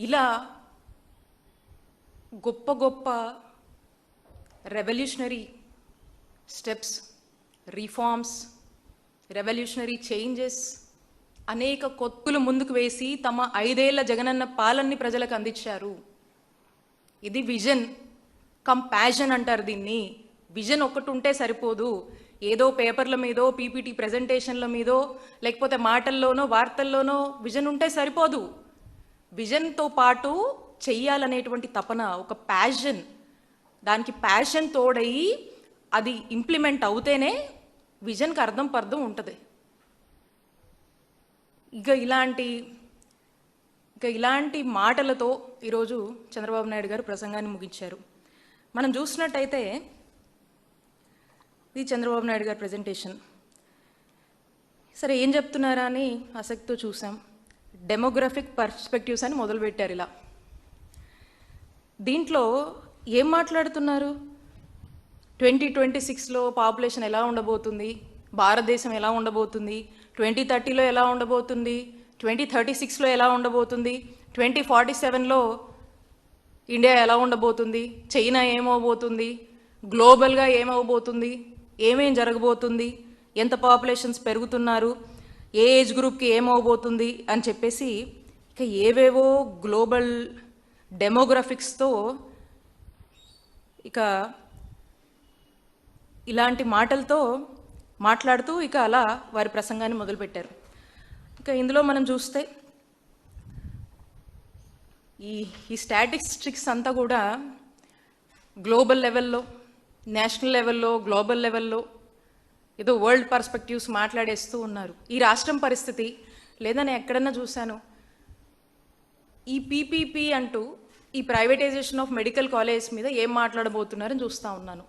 ఇలా గొప్ప గొప్ప revolutionary steps, reforms, revolutionary changes అనేక కొత్తులు ముందుకు వేసి తమ 5 ఏళ్ల జగనన్న పాలనని ప్రజలకు అందించారు. ఇది విజన్ కమ్ ప్యాషన్ అంటారు దీన్ని. విజన్ ఒకటి ఉంటే సరిపోదు. ఏదో పేపర్ల మీదో, పీపీటీ ప్రజెంటేషన్ల మీదో, లేకపోతే మాటల్లోనో వార్తల్లోనో విజన్ ఉంటే సరిపోదు. విజన్తో పాటు చెయ్యాలనేటువంటి తపన, ఒక ప్యాషన్, దానికి ప్యాషన్ తోడయి అది ఇంప్లిమెంట్ అవుతేనే విజన్కి అర్థం పర్థం ఉంటుంది. ఇక ఇలాంటి మాటలతో ఈరోజు చంద్రబాబు నాయుడు గారు ప్రసంగాన్ని ముగించారు. మనం చూసినట్టయితే ఇది చంద్రబాబు నాయుడు గారి ప్రజెంటేషన్. సరే, ఏం చెప్తున్నారా అని ఆసక్తితో చూసాం. డెమోగ్రఫిక్ పర్స్పెక్టివ్స్ అని మొదలుపెట్టారు. ఇలా దీంట్లో ఏం మాట్లాడుతున్నారు? 2026లో పాపులేషన్ ఎలా ఉండబోతుంది, భారతదేశం ఎలా ఉండబోతుంది, 2030లో ఎలా ఉండబోతుంది, 2036లో ఎలా ఉండబోతుంది, 2047లో ఇండియా ఎలా ఉండబోతుంది, చైనా ఏమవబోతుంది, గ్లోబల్గా ఏమవబోతుంది, ఏమేం జరగబోతుంది, ఎంత పాపులేషన్స్ పెరుగుతున్నారు, ఏ ఏజ్ గ్రూప్కి ఏమవబోతుంది అని చెప్పేసి ఇక ఏవేవో గ్లోబల్ డెమోగ్రఫిక్స్తో ఇక ఇలాంటి మాటలతో మాట్లాడుతూ ఇక అలా వారి ప్రసంగాన్ని మొదలుపెట్టారు. ఇక ఇందులో మనం చూస్తే ఈ స్టాటిస్టిక్స్ అంతా కూడా గ్లోబల్ లెవెల్లో, నేషనల్ లెవెల్లో, గ్లోబల్ లెవెల్లో ఏదో వరల్డ్ పర్స్పెక్టివ్స్ మాట్లాడేస్తూ ఉన్నారు. ఈ రాష్ట్రం పరిస్థితి లేదని ఎక్కడన్నా చూశాను. ఈ పీపీపీ అంటూ ఈ ప్రైవేటైజేషన్ ఆఫ్ మెడికల్ కాలేజ్ మీద ఏం మాట్లాడబోతున్నారని చూస్తూ ఉన్నాను.